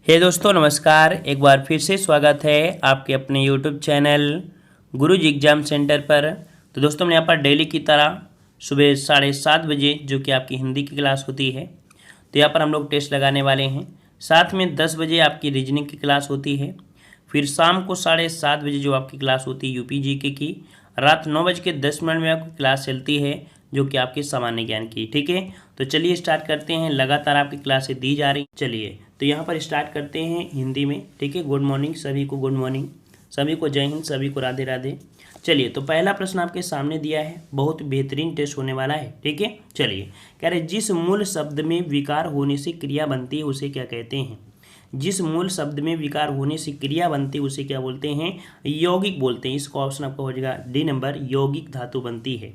हे दोस्तों नमस्कार। एक बार फिर से स्वागत है आपके अपने यूट्यूब चैनल गुरुजी एग्जाम सेंटर पर। तो दोस्तों मैं यहाँ पर डेली की तरह सुबह 7:30 बजे जो कि आपकी हिंदी की क्लास होती है, तो यहाँ पर हम लोग टेस्ट लगाने वाले हैं। साथ में 10 बजे आपकी रीजनिंग की क्लास होती है। फिर शाम को 7:30 बजे जो आपकी क्लास होती है यूपी जीके की। रात 9:10 में आपकी क्लास चलती है जो कि आपके सामान्य ज्ञान की। ठीक है, तो चलिए स्टार्ट करते हैं। लगातार आपकी क्लासें दी जा रही। चलिए तो यहाँ पर स्टार्ट करते हैं हिंदी में। ठीक है, गुड मॉर्निंग सभी को, गुड मॉर्निंग सभी को, जय हिंद सभी को, राधे राधे। चलिए तो पहला प्रश्न आपके सामने दिया है, बहुत बेहतरीन टेस्ट होने वाला है। ठीक है, चलिए कह रहे जिस मूल शब्द में विकार होने से क्रिया बनती है उसे क्या कहते हैं। जिस मूल शब्द में विकार होने से क्रिया बनती है उसे क्या बोलते हैं, यौगिक बोलते हैं। इसका ऑप्शन आपका हो जाएगा डी नंबर, यौगिक धातु बनती है।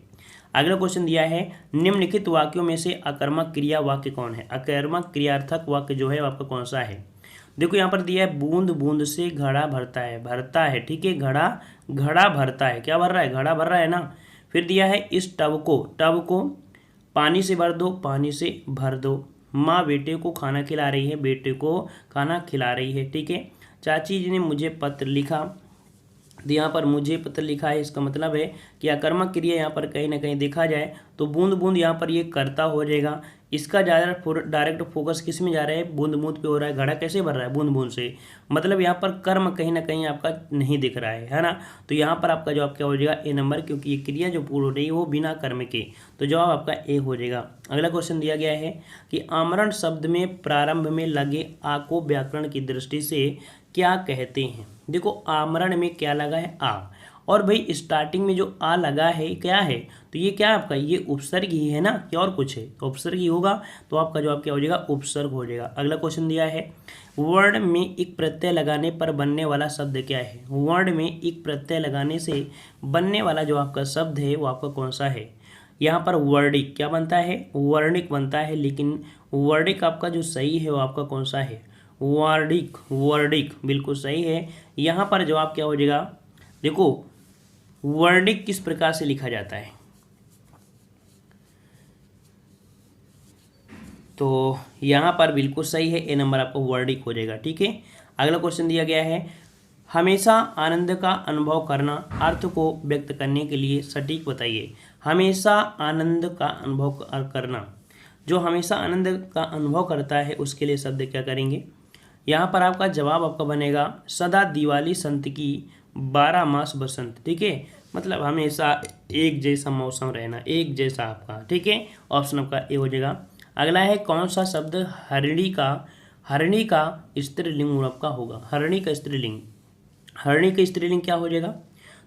अगला क्वेश्चन दिया है, निम्नलिखित वाक्यों में से अकर्मक क्रिया वाक्य कौन है। अकर्मक क्रियार्थक वाक्य जो है आपका कौन सा है। देखो यहाँ पर दिया है, बूंद बूंद से घड़ा भरता है, भरता है। ठीक है, घड़ा घड़ा भरता है, क्या भर रहा है, घड़ा भर रहा है ना। फिर दिया है, इस टब को पानी से भर दो, पानी से भर दो। माँ बेटे को खाना खिला रही है, बेटे को खाना खिला रही है। ठीक है, चाची जी ने मुझे पत्र लिखा, तो यहाँ पर मुझे पत्र लिखा है। इसका मतलब है कि अकर्मक क्रिया यहाँ पर कहीं ना कहीं देखा जाए तो बूंद बूंद यहाँ पर ये कर्ता हो जाएगा। इसका ज़्यादा डायरेक्ट फोकस किस में जा रहा है, बूंद बूंद पे हो रहा है। घड़ा कैसे भर रहा है, बूंद बूंद से। मतलब यहाँ पर कर्म कहीं ना कहीं आपका नहीं दिख रहा है ना। तो यहाँ पर आपका जवाब क्या हो जाएगा, ए नंबर, क्योंकि ये क्रिया जो पूर्ण हो रही है वो बिना कर्म के। तो जवाब आपका ए हो जाएगा। अगला क्वेश्चन दिया गया है कि आमरण शब्द में प्रारंभ में लगे आ को व्याकरण की दृष्टि से क्या कहते हैं। देखो आमरण में क्या लगा है, आ, और भाई स्टार्टिंग में जो आ लगा है क्या है, तो ये क्या है आपका, ये उपसर्ग ही है ना, क्या और कुछ है, तो उपसर्ग ही होगा। तो आपका जवाब क्या हो जाएगा, उपसर्ग हो जाएगा। अगला क्वेश्चन दिया है, वर्ण में एक प्रत्यय लगाने पर बनने वाला शब्द क्या है। वर्ण में एक प्रत्यय लगाने से बनने वाला जो आपका शब्द है वो आपका कौन सा है। यहाँ पर वर्णिक क्या बनता है, वर्णिक बनता है, लेकिन वर्णिक आपका जो सही है वो आपका कौन सा है, वर्णिक। वर्णिक बिल्कुल सही है। यहाँ पर जवाब क्या हो जाएगा, देखो वर्णिक किस प्रकार से लिखा जाता है, तो यहाँ पर बिल्कुल सही है, ए नंबर आपको वर्णिक हो जाएगा। ठीक है, अगला क्वेश्चन दिया गया है, हमेशा आनंद का अनुभव करना अर्थ को व्यक्त करने के लिए सटीक बताइए। हमेशा आनंद का अनुभव करना, जो हमेशा आनंद का अनुभव करता है उसके लिए शब्द क्या करेंगे। यहाँ पर आपका जवाब आपका बनेगा सदा दिवाली संत की 12 मास बसंत। ठीक है, मतलब हमेशा एक जैसा मौसम रहना, एक जैसा आपका। ठीक है, ऑप्शन आपका ए हो जाएगा। अगला है, कौन सा शब्द हरिणी का स्त्रीलिंग आपका होगा। हरिणी का स्त्रीलिंग, हरिणी का स्त्रीलिंग क्या हो जाएगा,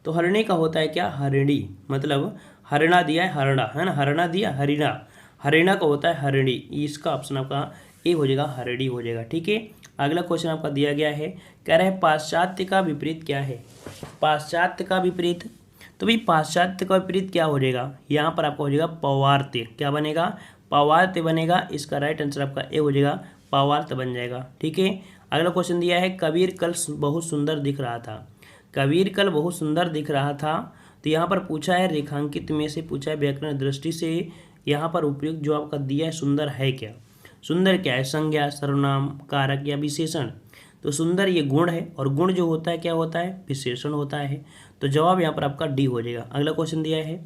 तो हरिणी का होता है क्या, हरिणी। मतलब हरिणा दिया है, हरड़ा है ना, हरना दिया, हरिणा, हरिणा का होता है हरिणी। इसका ऑप्शन आपका ए हो जाएगा, हरिणी हो जाएगा। ठीक है, अगला क्वेश्चन आपका दिया गया है, कह रहा है पाश्चात्य का विपरीत क्या है। पाश्चात्य का विपरीत, तो भाई पाश्चात्य का विपरीत क्या हो जाएगा, यहाँ पर आपका हो जाएगा पौवार्त्य। क्या बनेगा, पौवार्त्य बनेगा। इसका राइट आंसर आपका ए हो जाएगा, पौवार्त्य बन जाएगा। ठीक है, अगला क्वेश्चन दिया है, कबीर कल बहुत सुंदर दिख रहा था। कबीर कल बहुत सुंदर दिख रहा था, तो यहाँ पर पूछा है, रेखांकित में से पूछा है, व्याकरण दृष्टि से यहाँ पर उपयुक्त जो आपका दिया है सुंदर है क्या। सुंदर क्या है, संज्ञा, सर्वनाम, कारक या विशेषण। तो सुंदर ये गुण है, और गुण जो होता है क्या होता है, विशेषण होता है। तो जवाब यहाँ पर आपका डी हो जाएगा। अगला क्वेश्चन दिया है,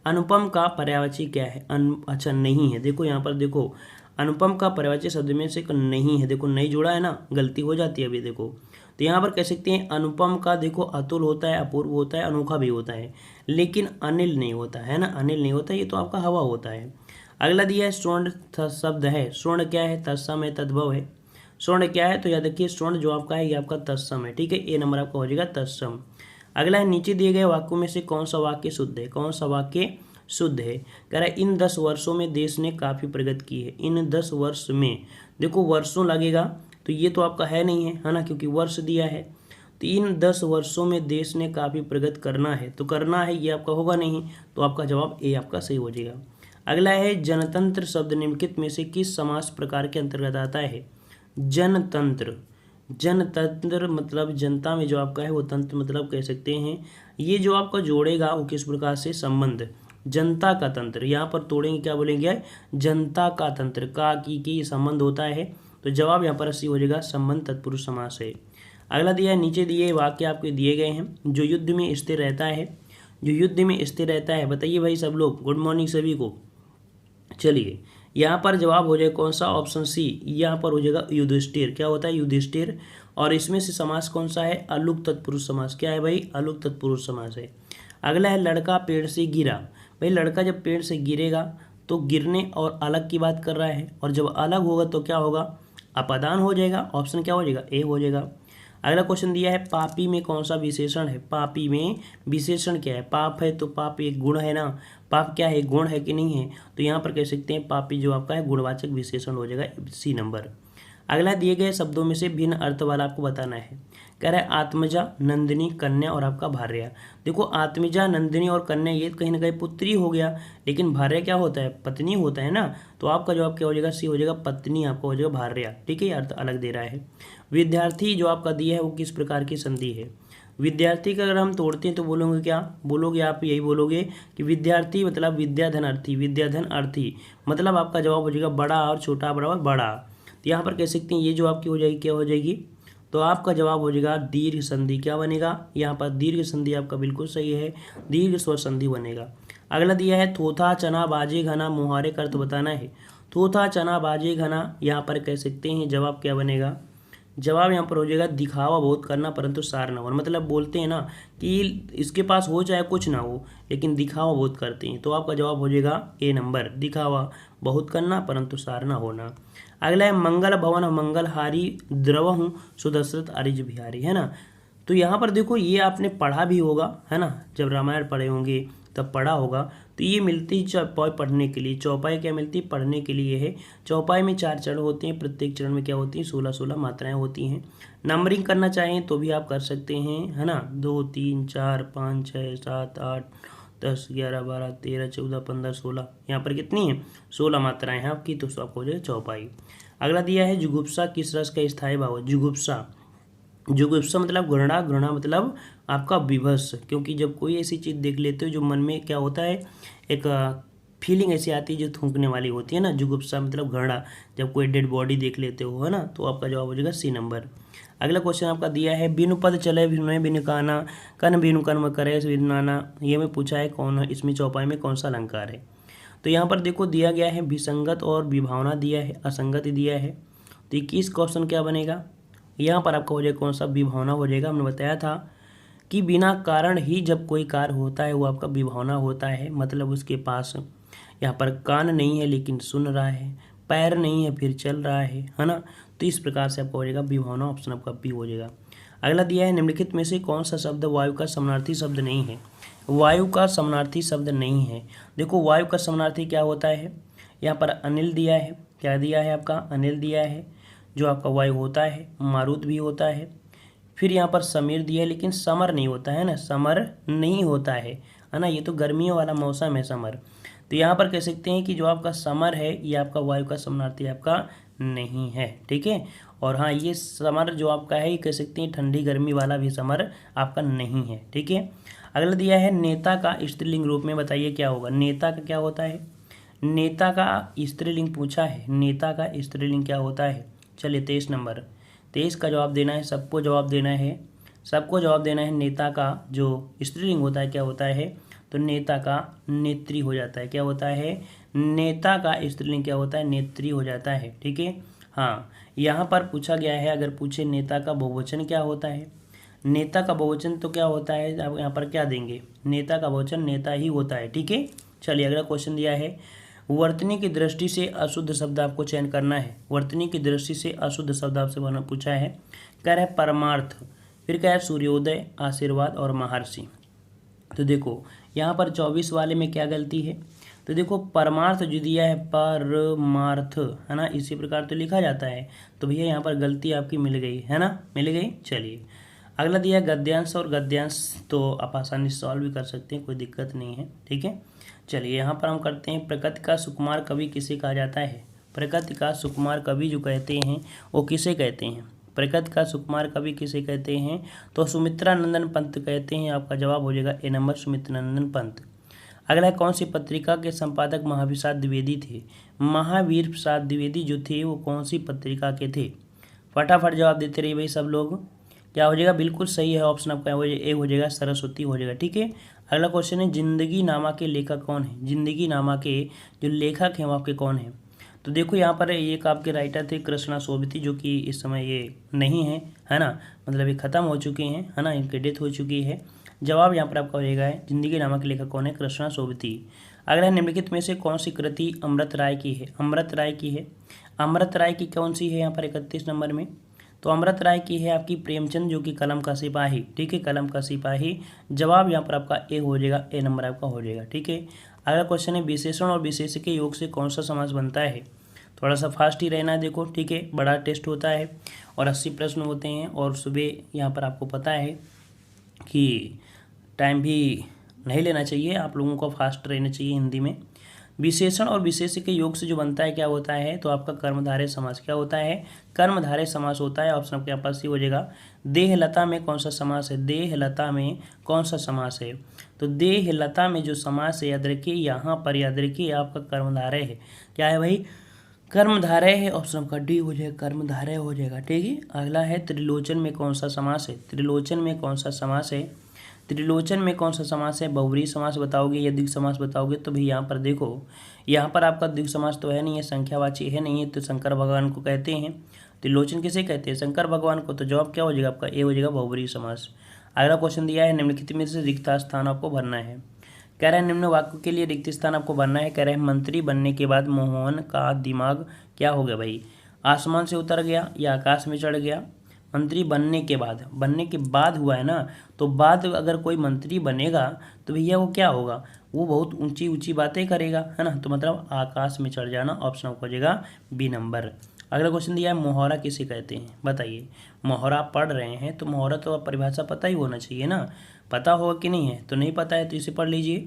अनुपम का पर्यायवाची क्या है। अच्छा नहीं है, देखो यहाँ पर देखो अनुपम का पर्यायवाची शब्द में से नहीं है। देखो नहीं जुड़ा है ना, गलती हो जाती है अभी। देखो तो यहाँ पर कह सकते हैं अनुपम का, देखो अतुल होता है, अपूर्व होता है, अनोखा भी होता है, लेकिन अनिल नहीं होता है ना, अनिल नहीं होता, ये तो आपका हवा होता है। अगला दिया है, स्वर्ण शब्द है। स्वर्ण क्या है, तत्सम है, तद्भव है। स्वर्ण क्या है, तो याद रखिए स्वर्ण जो आपका है ये आपका तत्सम है। ठीक है, ए नंबर आपका हो जाएगा तत्सम। अगला है, नीचे दिए गए वाक्यों में से कौन सा वाक्य शुद्ध है। कौन सा वाक्य शुद्ध है, कह रहा है इन 10 वर्षों में देश ने काफ़ी प्रगति की है। इन 10 वर्ष में, देखो वर्षों लगेगा तो ये तो आपका है नहीं है ना, क्योंकि वर्ष दिया है। तो इन 10 वर्षों में देश ने काफ़ी प्रगति करना है, तो करना है ये आपका होगा नहीं, तो आपका जवाब ए आपका सही हो जाएगा। अगला है, जनतंत्र शब्द निम्नलिखित में से किस समास प्रकार के अंतर्गत आता है। जनतंत्र, जनतंत्र मतलब जनता में जो आपका है वो तंत्र, मतलब कह सकते हैं ये जो आपका जोड़ेगा वो किस प्रकार से, संबंध, जनता का तंत्र। यहाँ पर तोड़ेंगे क्या बोलेंगे, जनता का तंत्र, का की संबंध होता है, तो जवाब यहाँ पर सी हो जाएगा, संबंध तत्पुरुष समास है। अगला दिया है, नीचे दिए वाक्य आपके दिए गए हैं, जो युद्ध में स्थिर रहता है, जो युद्ध में स्थिर रहता है, बताइए भाई सब लोग, गुड मॉर्निंग सभी को। चलिए यहाँ पर जवाब हो जाएगा कौन सा, ऑप्शन सी, यहाँ पर हो जाएगा युधिष्ठिर। क्या होता है, युधिष्ठिर। और इसमें से समास कौन सा है, अलुक तत्पुरुष समास। क्या है भाई, अलुक तत्पुरुष समास है। अगला है लड़का पेड़ से गिरा। भाई लड़का जब पेड़ से गिरेगा तो गिरने और अलग की बात कर रहा है, और जब अलग होगा तो क्या होगा, अपादान हो जाएगा। ऑप्शन क्या हो जाएगा, ए हो जाएगा। अगला क्वेश्चन दिया है, पापी में कौन सा विशेषण है। पापी में विशेषण क्या है, पाप है तो पाप एक गुण है ना, पाप क्या है, गुण है कि नहीं है, तो यहाँ पर कह सकते हैं पापी जो आपका है गुणवाचक विशेषण हो जाएगा, सी नंबर। अगला दिए गए शब्दों में से भिन्न अर्थ वाला आपको बताना है। कह रहा है आत्मजा, नंदिनी, कन्या और आपका भार्या। देखो आत्मजा, नंदिनी और कन्या ये कहीं ना कहीं पुत्री हो गया, लेकिन भार्या क्या होता है, पत्नी होता है ना, तो आपका जवाब क्या हो जाएगा, सी हो जाएगा, पत्नी आपका हो जाएगा भार्या। ठीक है, अर्थ अलग दे रहा है। विद्यार्थी जो आपका दिया है वो किस प्रकार की संधि है। विद्यार्थी का अगर हम तोड़ते हैं तो बोलोगे क्या, बोलोगे आप यही बोलोगे कि विद्यार्थी मतलब विद्याधन अर्थी, विद्याधन अर्थी, मतलब आपका जवाब हो जाएगा बड़ा और छोटा बराबर बड़ा। तो यहाँ पर कह सकते हैं ये जो आपकी हो जाएगी क्या हो जाएगी, तो आपका जवाब हो जाएगा दीर्घ संधि। क्या बनेगा, यहाँ पर दीर्घ संधि आपका बिल्कुल सही है, दीर्घ स्वर संधि बनेगा। अगला दिया है थोथा चना बाजे घना, मुहारे का अर्थ बताना है। थोथा चना बाजे घना, यहाँ पर कह सकते हैं जवाब क्या बनेगा, जवाब यहाँ पर हो जाएगा दिखावा बहुत करना परंतु सार न हो। मतलब बोलते हैं ना कि इसके पास हो चाहे कुछ ना हो लेकिन दिखावा बहुत करते हैं, तो आपका जवाब हो जाएगा ए नंबर, दिखावा बहुत करना परंतु सार न होना। अगला है मंगल भवन मंगलहारी द्रव हूँ सुदशरथ अरिज बिहारी, है ना। तो यहाँ पर देखो ये आपने पढ़ा भी होगा, है ना, जब रामायण पढ़े होंगे तब पढ़ा होगा। तो ये मिलती चौपाई पढ़ने के लिए, चौपाई क्या मिलती है, पढ़ने के लिए है। चौपाई में 4 चरण होते हैं, प्रत्येक चरण में क्या होती हैं, 16-16 मात्राएं होती हैं। नंबरिंग करना चाहें तो भी आप कर सकते हैं, है ना, 2 3 4 5 6 7 8 10 11 12 13 14 15 16, यहाँ पर कितनी है, 16 मात्राएं हैं आपकी, तो आपको हो जाए चौपाई। अगला दिया है जुगुप्सा किस रस का स्थायी भाव है। जुगुप्सा, जुगुप्सा मतलब घृणा, घृणा मतलब आपका विभस, क्योंकि जब कोई ऐसी चीज़ देख लेते हो जो मन में क्या होता है, एक फीलिंग ऐसी आती है जो थूकने वाली होती है ना, जुगुप्सा मतलब घृणा, जब कोई डेड बॉडी देख लेते हो, है ना, तो आपका जवाब हो जाएगा सी नंबर। अगला क्वेश्चन आपका दिया है बिनु पद चले बिनु बिनु काना, कन बिनु कर्म करे बिनु नाना, ये में पूछा है कौन है, इसमें चौपाई में कौन सा अलंकार है। तो यहाँ पर देखो दिया गया है विसंगत और विभावना दिया है, असंगत दिया है। तो 21 क्वेश्चन क्या बनेगा, यहाँ पर आपका हो जाएगा कौन सा, विभावना हो जाएगा। हमने बताया था कि बिना कारण ही जब कोई कार्य होता है वो आपका विभावना होता है, मतलब उसके पास यहाँ पर कान नहीं है लेकिन सुन रहा है, पैर नहीं है फिर चल रहा है ना, तो इस प्रकार से आपका हो जाएगा विभावना, ऑप्शन आपका बी हो जाएगा। अगला दिया है निम्नलिखित में से कौन सा शब्द वायु का समानार्थी शब्द नहीं है। वायु का समानार्थी शब्द नहीं है। देखो वायु का समानार्थी क्या होता है, यहाँ पर अनिल दिया है, क्या दिया है आपका, अनिल दिया है जो आपका वायु होता है, मारुत भी होता है, फिर यहाँ पर समीर दिया है लेकिन समर नहीं होता है ना, समर नहीं होता है ना, ये तो गर्मियों वाला मौसम है समर। तो यहाँ पर कह सकते हैं कि जो आपका समर है ये आपका वायु का समानार्थी आपका नहीं है, ठीक है। और हाँ ये समर जो आपका है ये कह सकते हैं ठंडी गर्मी वाला भी समर आपका नहीं है, ठीक है। अगला दिया है नेता का स्त्रीलिंग रूप में बताइए क्या होगा। नेता का क्या होता है, नेता का स्त्रीलिंग पूछा है, नेता का स्त्रीलिंग क्या होता है। चलिए 23 नंबर, 23 का जवाब देना है, सबको जवाब देना है, सबको जवाब देना है। नेता का जो स्त्रीलिंग होता है क्या होता है, तो नेता का नेत्री हो जाता है। क्या होता है, नेता का स्त्रीलिंग क्या होता है, नेत्री हो जाता है, ठीक है। हाँ यहाँ पर पूछा गया है, अगर पूछे नेता का बहुवचन क्या होता है, नेता का बहुवचन तो क्या होता है, अब यहाँ पर क्या देंगे, नेता का बहुवचन नेता ही होता है, ठीक है। चलिए अगला क्वेश्चन दिया है वर्तनी की दृष्टि से अशुद्ध शब्द आपको चयन करना है। वर्तनी की दृष्टि से अशुद्ध शब्द आपसे बना पूछा है, कह रहा है परमार्थ, फिर क्या है सूर्योदय, आशीर्वाद और महर्षि। तो देखो यहाँ पर 24 वाले में क्या गलती है, तो देखो परमार्थ जो दिया है परमार्थ, है ना, इसी प्रकार तो लिखा जाता है, तो भैया यहाँ पर गलती आपकी मिल गई, है ना, मिल गई। चलिए अगला दिया गद्यांश और गद्यांश, तो आप आसानी से सॉल्व भी कर सकते हैं, कोई दिक्कत नहीं है, ठीक है। चलिए यहाँ पर हम करते हैं प्रकृति का सुकुमार कवि किसे कहा जाता है। प्रकृति का सुकुमार कवि जो कहते हैं वो किसे कहते हैं, प्रकृति का सुकुमार कवि किसे कहते हैं, तो सुमित्रा नंदन पंत कहते हैं। आपका जवाब हो जाएगा ए नंबर, सुमित्रा नंदन पंत। अगला है कौन सी पत्रिका के संपादक महावीर प्रसाद द्विवेदी थे। महावीर प्रसाद द्विवेदी जो थे वो कौन सी पत्रिका के थे। फटाफट जवाब देते रहिए भाई सब लोग। क्या हो जाएगा, बिल्कुल सही है ऑप्शन आपका ए हो जाएगा, सरस्वती हो जाएगा। ठीक है, अगला क्वेश्चन है जिंदगी नामा के लेखक कौन है। जिंदगी नामा के जो लेखक हैं वो आपके कौन है। तो देखो यहाँ पर एक आपके राइटर थे कृष्णा सोबती, जो कि इस समय ये नहीं है ना, मतलब ये खत्म हो चुके हैं, है ना, इनकी डेथ हो चुकी है। जवाब यहाँ पर आपका हो जाएगा है जिंदगी नामा के लेखक कौन है, कृष्णा सोबती। अगला निम्नलिखित में से कौन सी कृति अमृत राय की है। अमृत राय की है, अमृत राय की कौन सी है यहाँ पर 31 नंबर में। तो अमृत राय की है आपकी प्रेमचंद, जो कि कलम का सिपाही। ठीक है, कलम का सिपाही। जवाब यहाँ पर आपका ए हो जाएगा, ए नंबर आपका हो जाएगा। ठीक है, अगला क्वेश्चन है विशेषण और विशेष के योग से कौन सा समास बनता है। थोड़ा सा फास्ट ही रहना है देखो। ठीक है, बड़ा टेस्ट होता है और 80 प्रश्न होते हैं, और सुबह यहाँ पर आपको पता है कि टाइम भी नहीं लेना चाहिए, आप लोगों को फास्ट रहना चाहिए हिंदी में। विशेषण और विशेष के योग से जो बनता है क्या होता है, तो आपका कर्मधारय समास। क्या होता है, कर्मधारय समास होता है। ऑप्शन आपके पास ही हो जाएगा। देहलता में कौन सा समास है, देहलता में कौन सा समास है। तो देहलता में जो समास है याद रखिए, यहाँ पर याद रखिए आपका कर्मधारय है। क्या है भाई, कर्मधारय है। ऑप्शन का डी हो जाएगा, कर्मधारय हो जाएगा। ठीक है, अगला है त्रिलोचन में कौन सा समास है। त्रिलोचन में कौन सा समास है, त्रिलोचन में कौन सा समास है। बहुव्रीहि समास बताओगे या द्विग समास बताओगे, तो भाई यहाँ पर देखो, यहाँ पर आपका द्विग समास तो है नहीं है, संख्यावाची है नहीं है, तो शंकर भगवान को कहते हैं। त्रिलोचन किसे कहते हैं, शंकर भगवान को। तो जवाब क्या हो जाएगा आपका, ए हो जाएगा, बहुव्रीहि समास। अगला क्वेश्चन दिया है निम्नलिखित में से रिक्त स्थान आपको भरना है। कह रहे हैं निम्न वाक्य के लिए रिक्त स्थान आपको भरना है। कह रहे हैं मंत्री बनने के बाद मोहन का दिमाग क्या हो गया भाई, आसमान से उतर गया या आकाश में चढ़ गया। मंत्री बनने के बाद, बनने के बाद हुआ है ना, तो बाद अगर कोई मंत्री बनेगा तो भैया वो क्या होगा, वो बहुत ऊंची ऊंची बातें करेगा, है ना, तो मतलब आकाश में चढ़ जाना। ऑप्शन हो जाएगा बी नंबर। अगला क्वेश्चन दिया है मोहरा किसे कहते हैं, बताइए। मोहरा आप पढ़ रहे हैं तो मोहरा तो परिभाषा पता ही होना चाहिए ना, पता होगा कि नहीं है, तो नहीं पता है तो इसे पढ़ लीजिए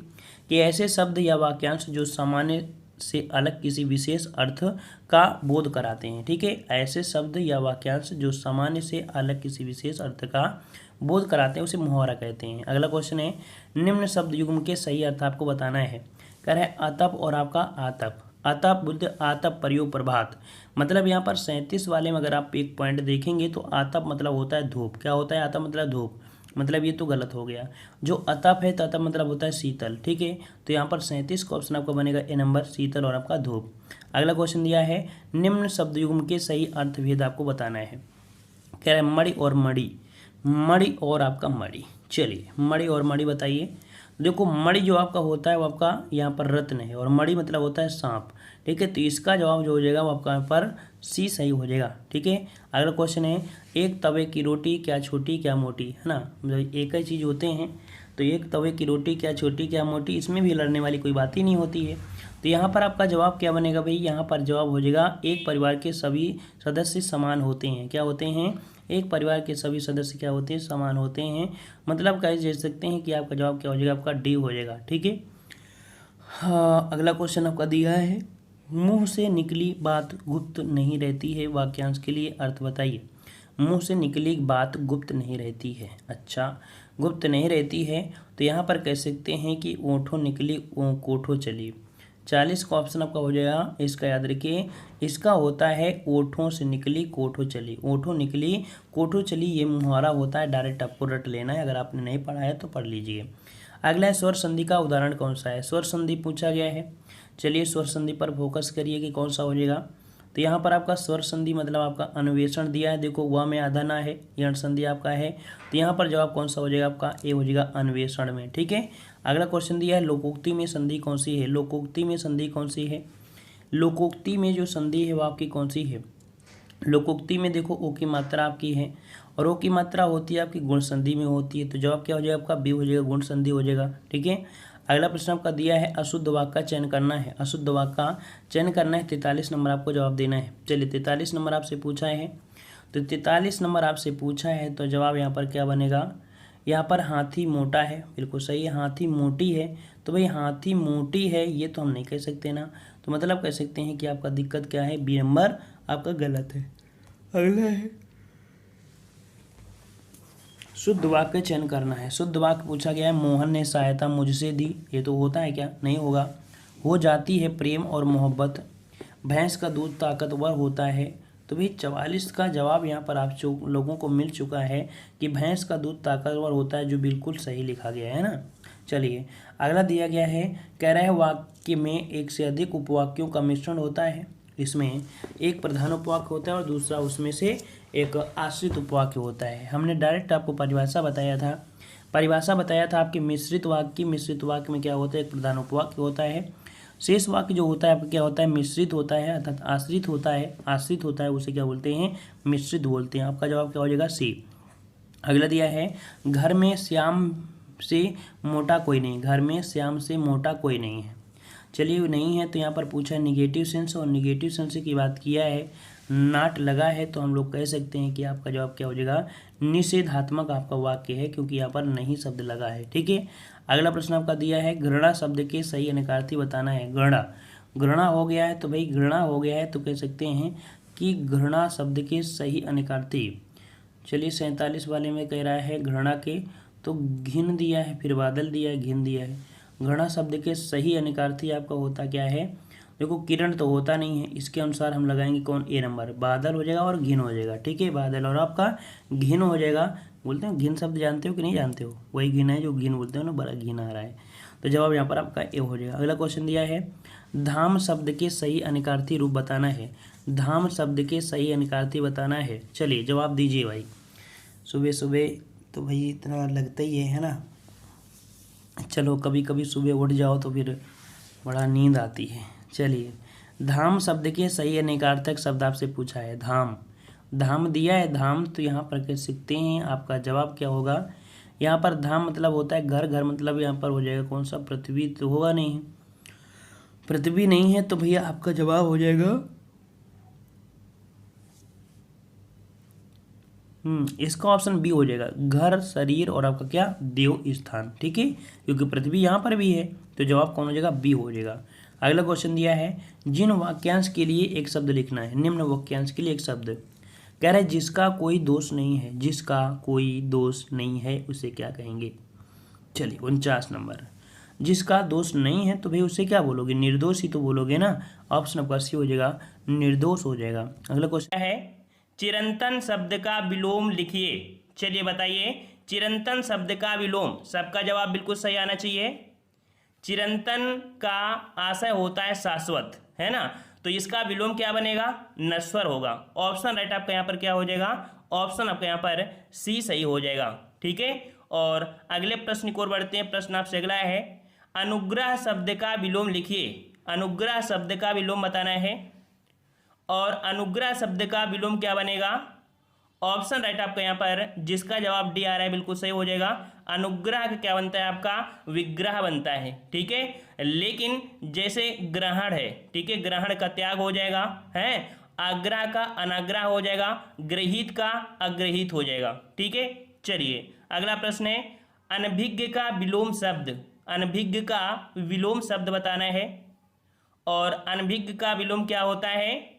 कि ऐसे शब्द या वाक्यांश जो सामान्य से अलग किसी विशेष अर्थ का बोध कराते हैं। ठीक है, ऐसे शब्द या वाक्यांश जो सामान्य से अलग किसी विशेष अर्थ का बोध कराते हैं उसे मुहावरा कहते हैं। अगला क्वेश्चन है निम्न शब्द युग्म के सही अर्थ आपको बताना है। कह रहे हैं अतप और आपका आतप। अतप बुद्ध, आतप प्रयोग प्रभात। मतलब यहाँ पर 37 वाले में अगर आप एक पॉइंट देखेंगे तो आतप मतलब होता है धूप। क्या होता है, आतप मतलब धूप, मतलब ये तो गलत हो गया। जो अतप है तो अतप मतलब होता है शीतल। ठीक है, तो यहाँ पर 37 का ऑप्शन आपका बनेगा ए नंबर, शीतल और आपका धूप। अगला क्वेश्चन दिया है निम्न शब्द युग्म के सही अर्थभेद आपको बताना है। कह रहे हैं मणि और मणि, मणि और आपका मणि। चलिए मणि और मणि बताइए। देखो मणि जो आपका होता है वो आपका यहाँ पर रत्न है, और मणि मतलब होता है सांप। ठीक है, तो इसका जवाब जो हो जाएगा वो आपका यहाँ पर सी सही हो जाएगा। ठीक है, अगला क्वेश्चन है एक तवे की रोटी क्या छोटी क्या मोटी, है ना, मतलब एक ही चीज़ होते हैं, तो एक तवे की रोटी क्या छोटी क्या मोटी, इसमें भी लड़ने वाली कोई बात ही नहीं होती है। तो यहाँ पर आपका जवाब क्या बनेगा भाई, यहाँ पर जवाब हो जाएगा एक परिवार के सभी सदस्य समान होते हैं। क्या होते हैं, एक परिवार के सभी सदस्य क्या होते हैं, समान होते हैं। मतलब कह सकते हैं कि आपका जवाब क्या हो जाएगा, आपका डी हो जाएगा। ठीक है, हाँ अगला क्वेश्चन आपका दिया है मुंह से निकली बात गुप्त नहीं रहती है, वाक्यांश के लिए अर्थ बताइए। मुंह से निकली बात गुप्त नहीं रहती है। अच्छा, गुप्त नहीं रहती है तो यहाँ पर कह सकते हैं कि ओठों निकली कोठों चली। 40 का ऑप्शन आपका हो जाएगा, इसका याद रखिए। इसका होता है ओठों से निकली कोठों चली। ओठों निकली कोठों चली ये मुहावरा होता है, डायरेक्ट आपको रट लेना है, अगर आपने नहीं पढ़ा है तो पढ़ लीजिए। अगला है स्वर संधि का उदाहरण कौन सा है। स्वर संधि पूछा गया है, चलिए स्वर संधि पर फोकस करिए कि कौन सा हो जाएगा। तो यहाँ पर आपका स्वर संधि मतलब आपका अन्वेषण दिया है, देखो वह में आधा ना है, यण संधि आपका है, तो यहाँ पर जवाब कौन सा हो जाएगा आपका, ए हो जाएगा अन्वेषण में। ठीक है, अगला क्वेश्चन दिया है लोकोक्ति में संधि कौन सी है। लोकोक्ति में संधि कौन सी है, लोकोक्ति में जो संधि है वो आपकी कौन सी है। लोकोक्ति में देखो ओ की मात्रा आपकी है, और ओ की मात्रा होती है आपकी गुण संधि में होती है, तो जवाब क्या हो जाएगा आपका बी हो जाएगा, गुण संधि हो जाएगा। ठीक है, अगला प्रश्न आपका दिया है अशुद्ध वाक्य का चयन करना है। अशुद्ध वाक्य का चयन करना है, 43 नंबर आपको जवाब देना है। चलिए 43 नंबर आपसे पूछा है, तो 43 नंबर आपसे पूछा है तो जवाब यहाँ पर क्या बनेगा, यहाँ पर हाथी मोटा है, बिल्कुल सही है, हाथी मोटी है। तो भाई हाथी मोटी है ये तो हम नहीं कह सकते ना, तो मतलब कह सकते हैं कि आपका दिक्कत क्या है, बी नंबर आपका गलत है। अगला है शुद्ध वाक्य का चयन करना है। शुद्ध वाक्य पूछा गया है, मोहन ने सहायता मुझसे दी, ये तो होता है क्या? नहीं होगा। हो जाती है प्रेम और मोहब्बत, भैंस का दूध ताकतवर होता है। तो भाई 44 का जवाब यहाँ पर आप लोगों को मिल चुका है कि भैंस का दूध ताकतवर होता है, जो बिल्कुल सही लिखा गया है ना। चलिए अगला दिया गया है, कह रहा है वाक्य में एक से अधिक उपवाक्यों का मिश्रण होता है। इसमें एक प्रधान उपवाक्य होता है और दूसरा उसमें से एक आश्रित उपवाक्य होता है। हमने डायरेक्ट आपको परिभाषा बताया था आपके मिश्रित वाक्य में क्या होता है? एक प्रधान उपवाक्य होता है। शेष वाक्य जो होता है आपका क्या होता है? मिश्रित होता है, अर्थात आश्रित होता है, उसे क्या बोलते हैं? मिश्रित बोलते हैं। आपका जवाब क्या हो जाएगा? सी। अगला दिया है, घर में श्याम से मोटा कोई नहीं, घर में श्याम से मोटा कोई नहीं है। चलिए नहीं है तो यहाँ पर पूछा है निगेटिव सेंस, और निगेटिव सेंस की बात किया है, नाट लगा है, तो हम लोग कह सकते हैं कि आपका जवाब क्या हो जाएगा? निषेधात्मक आपका वाक्य है, क्योंकि यहाँ पर नहीं शब्द लगा है। ठीक है। अगला प्रश्न आपका दिया है, घृणा शब्द के सही अनिकार्थी बताना है। घृणा हो गया है, तो भाई घृणा हो गया है तो कह सकते हैं कि घृणा शब्द के सही अनिकार्थी। चलिए 47 वाले में कह रहा है घृणा के, तो घिन दिया है, फिर बादल दिया है, घिन दिया है। घृणा शब्द के सही अनिकार्थी आपका होता क्या है? देखो किरण तो होता नहीं है, इसके अनुसार हम लगाएंगे कौन? ए नंबर, बादल हो जाएगा और घिन हो जाएगा। ठीक है, बादल और आपका घिन हो जाएगा। बोलते हैं घिन शब्द जानते हो कि नहीं जानते हो? वही घिन है जो घिन बोलते हो ना, बड़ा घिन आ रहा है। तो जवाब यहाँ पर आपका ए हो जाएगा। अगला क्वेश्चन दिया है, धाम शब्द के सही अनिकार्थी रूप बताना है। धाम शब्द के सही अनिकार्थी बताना है। चलिए जवाब दीजिए भाई। सुबह सुबह तो भाई इतना लगता ही है ना। चलो कभी कभी सुबह उठ जाओ तो फिर बड़ा नींद आती है। चलिए, धाम शब्द के सही अनिकार्थक शब्द आपसे पूछा है। धाम दिया है धाम, तो यहाँ पर कह सकते हैं आपका जवाब क्या होगा? यहाँ पर धाम मतलब होता है घर मतलब यहाँ पर हो जाएगा कौन सा? पृथ्वी तो होगा नहीं, पृथ्वी नहीं है, तो भैया आपका जवाब हो जाएगा इसका ऑप्शन बी हो जाएगा, घर, शरीर और आपका क्या? देव स्थान। ठीक है, क्योंकि पृथ्वी यहाँ पर भी है, तो जवाब कौन हो जाएगा? बी हो जाएगा। अगला क्वेश्चन दिया है, जिन वाक्यांश के लिए एक शब्द लिखना है। निम्न वाक्यांश के लिए एक शब्द कह रहा है, जिसका कोई दोष नहीं है, जिसका कोई दोष नहीं है उसे क्या कहेंगे? चलिए 49 नंबर, जिसका दोष नहीं है तो भाई उसे क्या बोलोगे? निर्दोष ही तो बोलोगे ना। ऑप्शन आपका सी हो जाएगा, निर्दोष हो जाएगा। अगला क्वेश्चन है, चिरंतन शब्द का विलोम लिखिए। चलिए बताइए, चिरंतन शब्द का विलोम। सबका जवाब बिल्कुल सही आना चाहिए। चिरंतन का आशय होता है शाश्वत, है ना, तो इसका विलोम क्या बनेगा? नश्वर होगा। ऑप्शन राइट आपका यहाँ पर क्या हो जाएगा? ऑप्शन आपका यहाँ पर सी सही हो जाएगा। ठीक है, और अगले प्रश्न की ओर बढ़ते हैं। प्रश्न आपसे अगला है, अनुग्रह शब्द का विलोम लिखिए। अनुग्रह शब्द का विलोम बताना है, और अनुग्रह शब्द का विलोम क्या बनेगा? ऑप्शन राइट आपका यहाँ पर, जिसका जवाब डी आ रहा है, बिल्कुल सही हो जाएगा। अनुग्रह का क्या बनता है? आपका विग्रह बनता है। ठीक है, लेकिन जैसे ग्रहण है, ठीक है, ग्रहण का त्याग हो जाएगा, है, आग्रह का अनाग्रह हो जाएगा, गृहीत का अग्रहीत हो जाएगा। ठीक है, चलिए अगला प्रश्न है, अनभिज्ञ का विलोम शब्द। अनभिज्ञ का विलोम शब्द बताना है, और अनभिज्ञ का विलोम क्या होता है?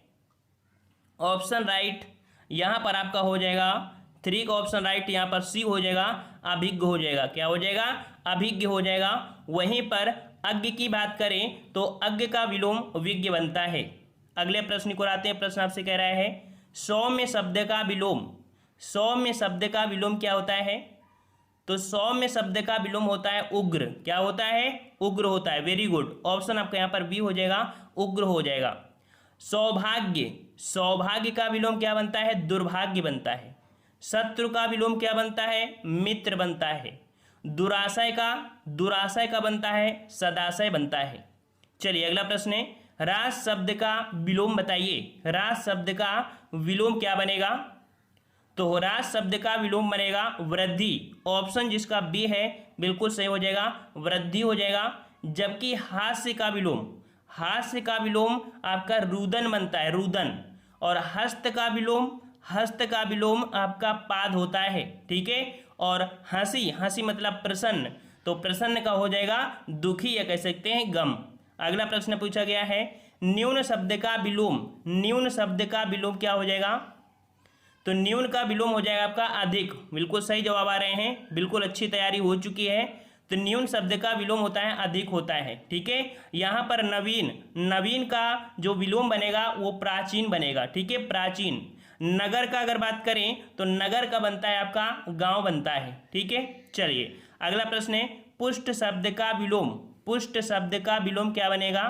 ऑप्शन राइट यहाँ पर आपका हो जाएगा 3 का ऑप्शन राइट, यहाँ पर सी हो जाएगा, अभिज्ञ हो जाएगा। क्या हो जाएगा? अभिज्ञ हो जाएगा। वहीं पर अज्ञ की बात करें तो अज्ञ का विलोम विज्ञ बनता है। अगले प्रश्न को आते हैं। प्रश्न आपसे कह रहा है, सौम्य शब्द का विलोम। सौम्य शब्द का विलोम क्या होता है? तो सौम्य शब्द का विलोम होता है उग्र। क्या होता है? उग्र होता है। वेरी गुड, ऑप्शन आपका यहाँ पर बी हो जाएगा, उग्र हो जाएगा। सौभाग्य, सौभाग्य का विलोम क्या बनता है? दुर्भाग्य बनता है। शत्रु का विलोम क्या बनता है? मित्र बनता है। दुराशय का बनता है सदाशय बनता है। चलिए अगला प्रश्न है, रास शब्द का विलोम बताइए। रास शब्द का विलोम क्या बनेगा? तो रास शब्द का विलोम बनेगा वृद्धि। ऑप्शन जिसका बी है बिल्कुल सही हो जाएगा, वृद्धि हो जाएगा। जबकि हास्य का विलोम, हास्य का विलोम आपका रुदन बनता है, रुदन। और हस्त का विलोम आपका पाद होता है। ठीक है, और हंसी, हंसी मतलब प्रसन्न, तो प्रसन्न का हो जाएगा दुखी, या कह सकते हैं गम। अगला प्रश्न पूछा गया है, न्यून शब्द का विलोम। न्यून शब्द का विलोम क्या हो जाएगा? तो न्यून का विलोम हो जाएगा आपका अधिक। बिल्कुल सही जवाब आ रहे हैं, बिल्कुल अच्छी तैयारी हो चुकी है। तो न्यून शब्द का विलोम होता है अधिक होता है, ठीक है। यहाँ पर नवीन, नवीन का जो विलोम बनेगा वो प्राचीन बनेगा, ठीक है, प्राचीन। नगर का अगर बात करें तो नगर का बनता है आपका गांव बनता है, ठीक है। चलिए अगला प्रश्न है पुष्ट शब्द का विलोम। पुष्ट शब्द का विलोम क्या बनेगा?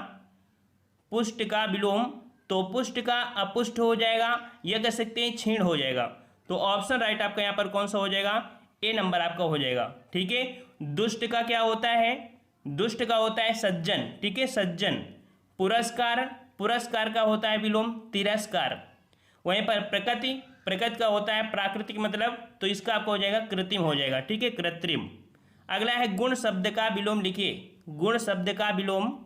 पुष्ट का विलोम, तो पुष्ट का अपुष्ट हो जाएगा, या कह सकते हैं क्षीण हो जाएगा। तो ऑप्शन राइट आपका यहाँ पर कौन सा हो जाएगा? ए नंबर आपका हो जाएगा, ठीक है। दुष्ट का क्या होता है? दुष्ट का होता है सज्जन, ठीक है, सज्जन। पुरस्कार, पुरस्कार का होता है विलोम तिरस्कार। वहीं पर प्रकृति, प्रकृति का होता है प्राकृतिक मतलब, तो इसका आपको हो जाएगा कृत्रिम हो जाएगा, ठीक है, कृत्रिम। अगला है गुण शब्द का विलोम लिखिए। गुण शब्द का विलोम,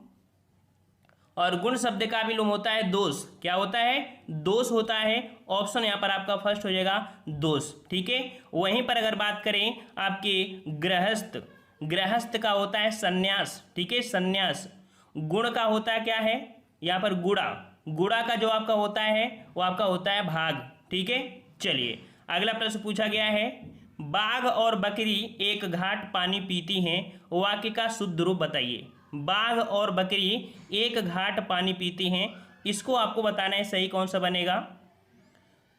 और गुण शब्द का विलोम होता है दोष। क्या होता है? दोष होता है। ऑप्शन यहाँ पर आपका फर्स्ट हो जाएगा दोष, ठीक है। वहीं पर अगर बात करें आपके गृहस्थ, गृहस्थ का होता है संन्यास, ठीक है, संन्यास। गुण का होता है क्या है यहाँ पर? गुड़ा। गुड़ा का जो आपका होता है वो आपका होता है भाग, ठीक है। चलिए अगला प्रश्न पूछा गया है बाघ और बकरी एक घाट पानी पीती हैं, वाक्य का शुद्ध रूप बताइए। बाघ और बकरी एक घाट पानी पीती हैं, इसको आपको बताना है सही कौन सा बनेगा।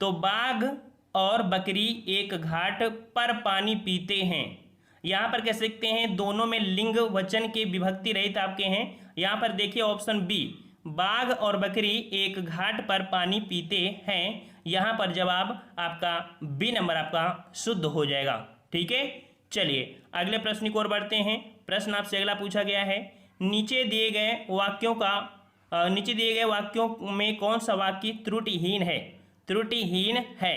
तो बाघ और बकरी एक घाट पर पानी पीते हैं, यहाँ पर कह सकते हैं दोनों में लिंग वचन के विभक्ति रहित आपके हैं। यहाँ पर देखिए ऑप्शन बी, बाघ और बकरी एक घाट पर पानी पीते हैं, यहाँ पर जवाब आपका बी नंबर आपका शुद्ध हो जाएगा, ठीक है। चलिए अगले प्रश्न की ओर बढ़ते हैं। प्रश्न आपसे अगला पूछा गया है नीचे दिए गए वाक्यों में कौन सा वाक्य त्रुटिहीन है? त्रुटिहीन है।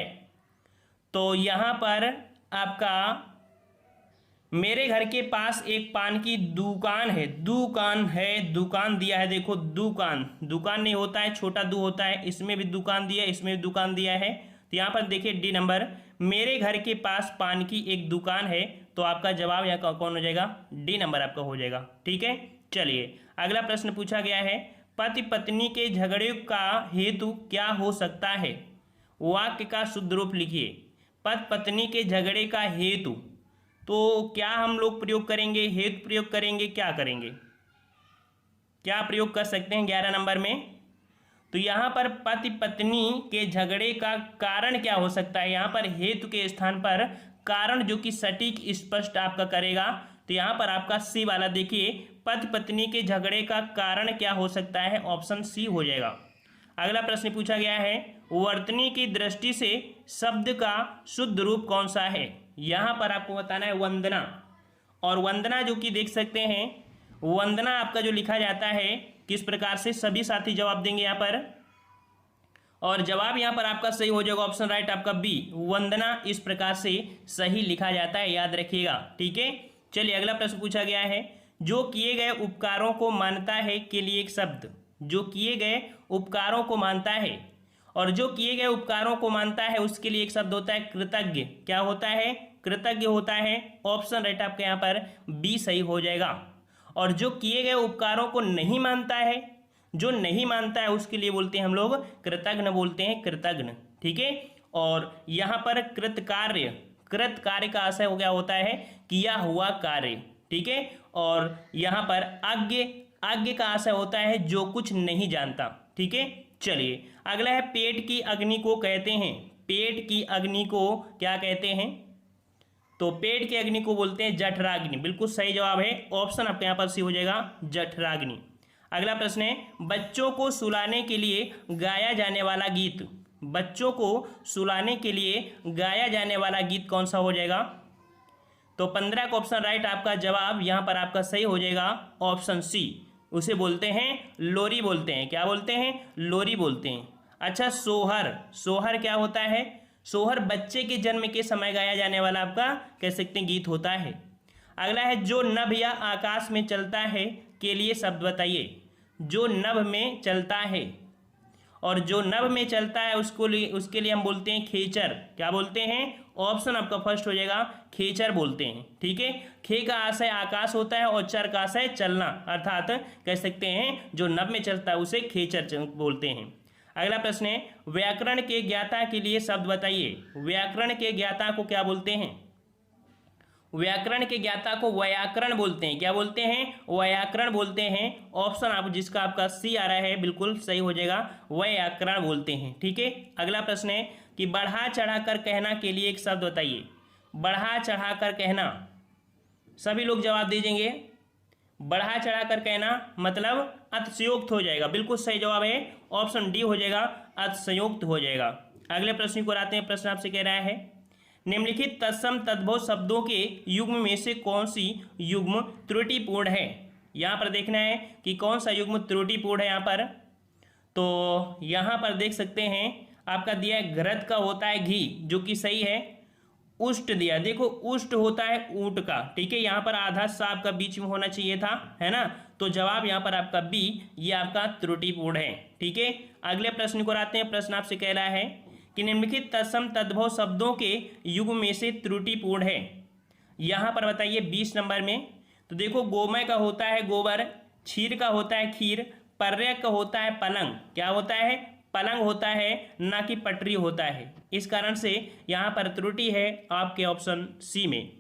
तो यहाँ पर आपका मेरे घर के पास एक पान की दुकान है, दुकान है, दुकान दिया है, देखो दुकान, दुकान नहीं होता है, छोटा दू होता है, इसमें भी दुकान दिया है, इसमें भी दुकान दिया है। तो यहाँ पर देखिए डी नंबर, मेरे घर के पास पान की एक दुकान है, तो आपका जवाब यहाँ कौन हो जाएगा? डी नंबर आपका हो जाएगा, ठीक है। चलिए अगला प्रश्न पूछा गया है पति पत्नी के झगड़े का हेतु क्या हो सकता है? वाक्य का शुद्ध रूप लिखिए। पति पत्नी के झगड़े का हेतु, तो क्या हम लोग प्रयोग करेंगे? हेतु प्रयोग करेंगे, क्या करेंगे, क्या प्रयोग कर सकते हैं 11 नंबर में? तो यहाँ पर पति पत्नी के झगड़े का कारण क्या हो सकता है? यहाँ पर हेतु के स्थान पर कारण जो कि सटीक स्पष्ट आपका करेगा। तो यहाँ पर आपका सी वाला देखिए, पति पत्नी के झगड़े का कारण क्या हो सकता है? ऑप्शन सी हो जाएगा। अगला प्रश्न पूछा गया है वर्तनी की दृष्टि से शब्द का शुद्ध रूप कौन सा है? यहाँ पर आपको बताना है वंदना। और वंदना जो कि देख सकते हैं, वंदना आपका जो लिखा जाता है किस प्रकार से, सभी साथी जवाब देंगे यहाँ पर, और जवाब यहाँ पर आपका सही हो जाएगा ऑप्शन राइट आपका बी, वंदना इस प्रकार से सही लिखा जाता है, याद रखिएगा, ठीक है। चलिए अगला प्रश्न पूछा गया है जो किए गए उपकारों को मानता है के लिए एक शब्द। जो किए गए उपकारों को मानता है, और जो किए गए उपकारों को मानता है उसके लिए एक शब्द होता है कृतज्ञ। क्या होता है? कृतज्ञ होता है। ऑप्शन राइट आपके यहाँ पर बी सही हो जाएगा। और जो किए गए उपकारों को नहीं मानता है, जो नहीं मानता है उसके लिए बोलते हैं हम लोग कृतज्ञ, बोलते हैं कृतज्ञ, ठीक है। और यहाँ पर कृतकार्य, कृत कार्य का आशय हो गया होता है किया हुआ कार्य, ठीक है। और यहाँ पर आज्ञ, आज्ञ का आशय होता है जो कुछ नहीं जानता, ठीक है। चलिए अगला है पेट की अग्नि को कहते हैं, पेट की अग्नि को क्या कहते हैं? तो पेट की अग्नि को बोलते हैं जठराग्नि। बिल्कुल सही जवाब है, ऑप्शन आपके यहाँ पर सी हो जाएगा जठराग्नि। अगला प्रश्न है बच्चों को सुलाने के लिए गाया जाने वाला गीत। बच्चों को सुलाने के लिए गाया जाने वाला गीत कौन सा हो जाएगा? तो 15 का ऑप्शन राइट आपका जवाब यहाँ पर आपका सही हो जाएगा ऑप्शन सी, उसे बोलते हैं लोरी बोलते हैं। क्या बोलते हैं? लोरी बोलते हैं। अच्छा सोहर, सोहर क्या होता है? सोहर बच्चे के जन्म के समय गाया जाने वाला आपका कह सकते हैं गीत होता है। अगला है जो नभ या आकाश में चलता है के लिए शब्द बताइए। जो नभ में चलता है, और जो नभ में चलता है उसके लिए हम बोलते हैं खेचर। क्या बोलते हैं? ऑप्शन आपका फर्स्ट हो जाएगा खेचर बोलते हैं, ठीक है। खे का आशय आकाश होता है और चर का आशय चलना, अर्थात कह सकते हैं जो नभ में चलता है उसे खेचर बोलते हैं। अगला प्रश्न है व्याकरण के ज्ञाता के लिए शब्द बताइए। व्याकरण के ज्ञाता को क्या बोलते हैं? व्याकरण के ज्ञाता को व्याकरण बोलते हैं। क्या बोलते हैं? व्याकरण बोलते हैं। ऑप्शन आप जिसका आपका सी आ रहा है बिल्कुल सही हो जाएगा, व्याकरण बोलते हैं। ठीक है। अगला प्रश्न है कि बढ़ा चढ़ाकर कहना के लिए एक शब्द बताइए। बढ़ा चढ़ाकर कहना, सभी लोग जवाब दीजिएंगे। बढ़ा चढ़ाकर कहना मतलब अतिशयोक्त हो जाएगा। बिल्कुल सही जवाब है ऑप्शन डी हो जाएगा, अतिशयोक्त हो जाएगा। अगले प्रश्न को आते हैं। प्रश्न आपसे कह रहा है निम्नलिखित तत्सम तद्भव शब्दों के युग्म में से कौन सी युग्म त्रुटिपूर्ण है? यहाँ पर देखना है कि कौन सा युग्म त्रुटिपूर्ण है। यहाँ पर तो यहाँ पर देख सकते हैं आपका दिया है घृत का होता है घी, जो कि सही है। उष्ट दिया, देखो उष्ट होता है ऊंट का। ठीक है, यहाँ पर आधा सा आपका बीच में होना चाहिए था, है ना। तो जवाब यहाँ पर आपका बी, ये आपका त्रुटिपूर्ण है। ठीक है। अगले प्रश्न को आते हैं। प्रश्न आपसे कह रहा है कि निम्नलिखित तत्सम तद्भव शब्दों के युग में से त्रुटिपूर्ण है। यहाँ पर बताइए 20 नंबर में। तो देखो गोमय का होता है गोबर, क्षीर का होता है खीर, पर्यक का होता है पलंग। क्या होता है? पलंग होता है, ना कि पटरी होता है। इस कारण से यहाँ पर त्रुटि है आपके ऑप्शन सी में।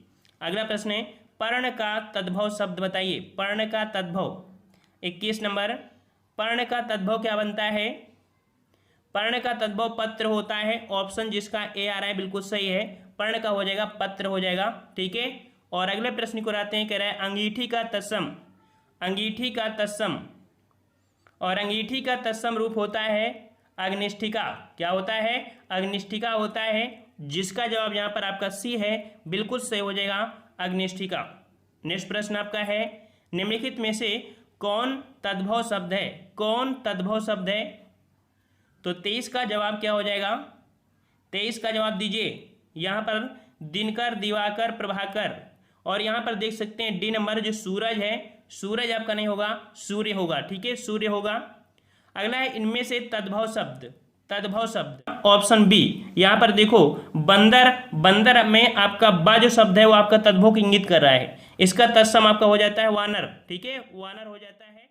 अगला प्रश्न है पर्ण का तद्भव शब्द बताइए। पर्ण का तद्भव 21 नंबर। पर्ण का तद्भव क्या बनता है? पर्ण का तद्भव पत्र होता है। ऑप्शन जिसका ए आ रहा है बिल्कुल सही है, पर्ण का हो जाएगा पत्र हो जाएगा। ठीक है। और अगले प्रश्न को आते हैं। कह रहा है अंगीठी का तत्सम, अंगीठी का तत्सम, और अंगीठी का तत्सम रूप होता है अग्निष्ठिका। क्या होता है? अग्निष्ठिका होता है, जिसका जवाब यहाँ पर आपका सी है, बिल्कुल सही हो जाएगा अग्निष्ठिका। नेक्स्ट प्रश्न आपका है निम्नलिखित में से कौन तद्भव शब्द है? कौन तद्भव शब्द है? तो 23 का जवाब क्या हो जाएगा? 23 का जवाब दीजिए। यहाँ पर दिनकर, दिवाकर, प्रभाकर, और यहाँ पर देख सकते हैं डी नंबर जो सूरज है, सूरज आपका नहीं होगा, सूर्य होगा। ठीक है, सूर्य होगा। अगला है इनमें से तद्भव शब्द, तद्भव शब्द ऑप्शन बी। यहाँ पर देखो बंदर, बंदर में आपका बा जो शब्द है वो आपका तद्भव को इंगित कर रहा है। इसका तत्सम आपका हो जाता है वानर। ठीक है, वानर हो जाता है।